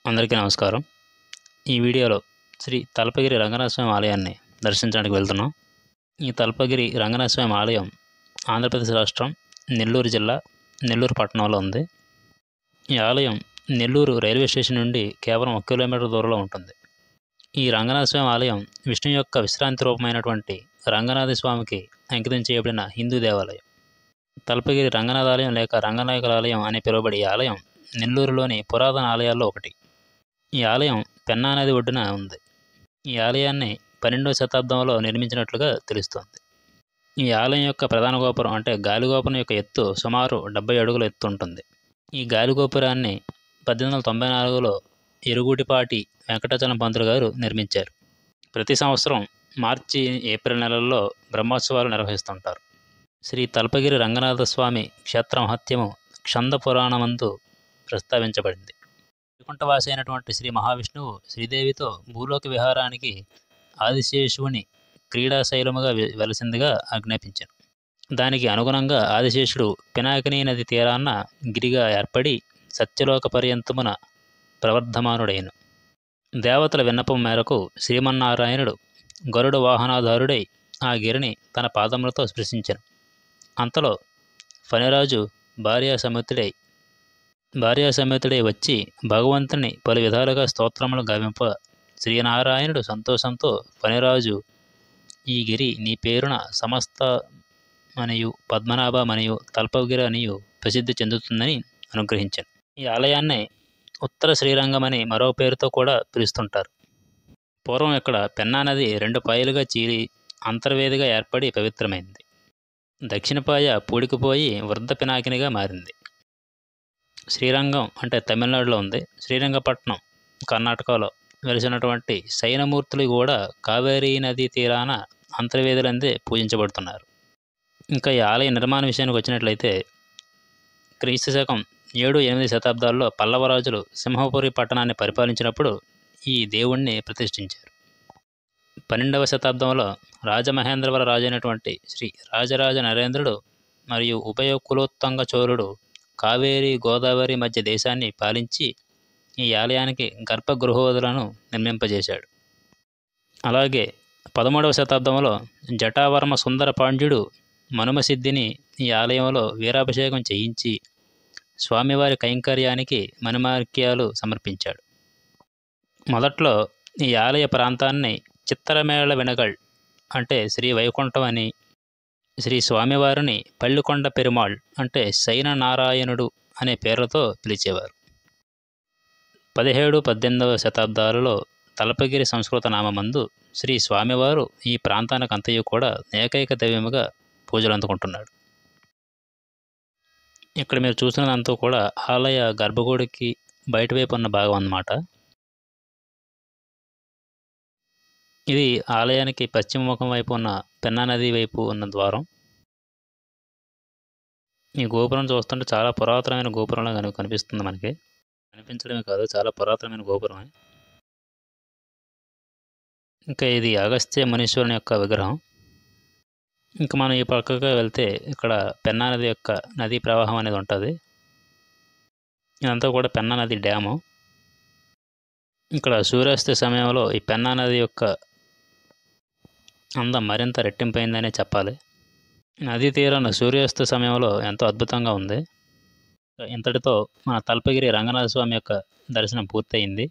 అందరికీ నమస్కారం. ఈ వీడియోలో శ్రీ తలపగిరి రంగనాథ స్వామి ఆలయాన్ని దర్శించడానికి వెళ్తున్నాం. ఈ తలపగిరి రంగనాథ స్వామి ఆలయం ఆంధ్రప్రదేశ్ రాష్ట్రం నెల్లూరు జిల్లా నెల్లూరు పట్టణంలో ఉంది. ఈ ఆలయం నెల్లూరు రైల్వే స్టేషన్ నుండి కేవలం 1 కిలోమీటర్ దూరంలో ఉంటుంది. ఈ రంగనాథ స్వామి ఆలయం విష్ణు యొక్క విశ్రాంతి రూపమైనటువంటి రంగనాథ స్వామికి అంకితం చేయబడిన హిందూ దేవాలయం. తలపగిరి రంగనాథ ఆలయం లేక రంగనాయకుల ఆలయం అని పిలువబడే ఈ ఆలయం నెల్లూరులోని పురాతన ఆలయాల్లో ఒకటి. ఈ ఆలయం పెన్నా నది ఒడ్డున ఉంది. ఈ ఆలయాన్ని 12వ శతాబ్దంలో నిర్మించినట్లుగా తెలుస్తోంది. ఈ ఆలయం యొక్క ప్రధాన గోపురం అంటే గాలిగోపురం యొక్క ఎత్తు సుమారు 70 అడుగుల ఎత్తు ఉంటుంది. ఈ గాలిగోపురాన్ని 1894లో ఎరుగుటిపాటి వెంకటాచలం పంతులు గారు నిర్మించారు. ప్రతి సంవత్సరం మార్చి, ఏప్రిల్ నెలల్లో బ్రహ్మోత్సవాలు నిర్వహిస్తుంటారు. శ్రీ తలపగిరి రంగనాథ స్వామి క్షేత్ర మహత్యము క్షంద పురాణమందు ప్రస్తావించబడింది. వైకుంఠవాసి అయినటువంటి శ్రీ మహావిష్ణువు శ్రీదేవితో భూలోక విహారానికి ఆదిశేషువుని క్రీడాశైలముగా వెలసిందిగా ఆజ్ఞాపించారు. దానికి అనుగుణంగా ఆదిశేషుడు పినాకినీ నది తీరాన గిరిగా ఏర్పడి సత్యలోక పర్యంతమున ప్రవర్ధమానుడైన దేవతల విన్నపం మేరకు శ్రీమన్నారాయణుడు గరుడ వాహనాధారుడై ఆ గిరిని తన పాదములతో స్పృశించెను. అంతలో ఫణిరాజు భార్యాసమేతుడై వచ్చి భగవంతుని పలు విధాలుగా స్తోత్రములు గావింప శ్రీనారాయణుడు సంతోషంతో ఫణిరాజు ఈ గిరి నీ పేరున సమస్త మనియు పద్మనాభ మనియు తల్పగిరి అనియు ప్రసిద్ధి చెందుతుందని అనుగ్రహించాను. ఈ ఆలయాన్ని ఉత్తర శ్రీరంగమని మరో పేరుతో కూడా పిలుస్తుంటారు. పూర్వం ఇక్కడ పెన్నా నది 2 పాయలుగా చీలి అంతర్వేదిగా ఏర్పడి పవిత్రమైంది. దక్షిణ పాయ పూడికిపోయి వృద్ధ పినాకినిగా మారింది. శ్రీరంగం అంటే తమిళనాడులో ఉంది. శ్రీరంగపట్నం కర్ణాటకలో వెలిసినటువంటి శయనమూర్తులు కూడా కావేరీ నదీ తీరాన అంతర్వేదులందే పూజించబడుతున్నారు. ఇంకా ఈ ఆలయ నిర్మాణ విషయానికి వచ్చినట్లయితే క్రీస్తు శకం 7-8 శతాబ్దాల్లో పల్లవరాజులు సింహపురి పట్టణాన్ని పరిపాలించినప్పుడు ఈ దేవుణ్ణి ప్రతిష్ఠించారు. 12వ శతాబ్దంలో రాజమహేంద్రవర రాజైనటువంటి శ్రీ రాజరాజ నరేంద్రుడు మరియు ఉభయ కులోత్తంగ చోళుడు కావేరీ గోదావరి మధ్య దేశాన్ని పాలించి ఈ ఆలయానికి గర్భగృహోదులను నిర్మింపజేశాడు. అలాగే 13వ శతాబ్దంలో జటావర్మ సుందర పాండ్యుడు మనుమసిద్ధిని ఈ ఆలయంలో వీరాభిషేకం చేయించి స్వామివారి కైంకర్యానికి మణిమాణిక్యాలు సమర్పించాడు. మొదట్లో ఈ ఆలయ ప్రాంతాన్ని చిత్తరమేళ వినగళ్ అంటే శ్రీ వైకుంఠం అని, శ్రీ స్వామివారిని పల్లికొండ పెరుమాళ్ అంటే శయన నారాయణుడు అనే పేర్లతో పిలిచేవారు. 17-18వ శతాబ్దాలలో తలపగిరి సంస్కృత నామందు శ్రీ స్వామివారు ఈ ప్రాంతానికి అంతయు కూడా ఏకైక దైవముగా పూజలు అందుకుంటున్నాడు. ఇక్కడ మీరు చూసినదంతా కూడా ఆలయ గర్భగుడికి బయటవైపు ఉన్న భాగం అన్నమాట. ఇది ఆలయానికి పశ్చిమ ముఖం వైపు ఉన్న పెన్నా నది వైపు ఉన్న ద్వారం. ఈ గోపురం చూస్తుంటే చాలా పురాతనమైన గోపురంలా కనిపిస్తుంది మనకి. కనిపించడమే కాదు, చాలా పురాతనమైన గోపురమే. ఇంకా ఇది అగస్త్య మునీశ్వరుని యొక్క విగ్రహం. ఇంకా మనం ఈ పక్కగా వెళ్తే ఇక్కడ పెన్నా నది యొక్క నదీ ప్రవాహం అనేది ఉంటుంది. ఇదంతా కూడా పెన్నా నది డ్యాము. ఇక్కడ సూర్యాస్త సమయంలో ఈ పెన్నా నది యొక్క అందం మరింత రెట్టింపైందనే చెప్పాలి. నదీ తీరాన సూర్యాస్త సమయంలో ఎంతో అద్భుతంగా ఉంది. ఇంతటితో మన తలపగిరి రంగనాథ స్వామి యొక్క దర్శనం పూర్తయింది.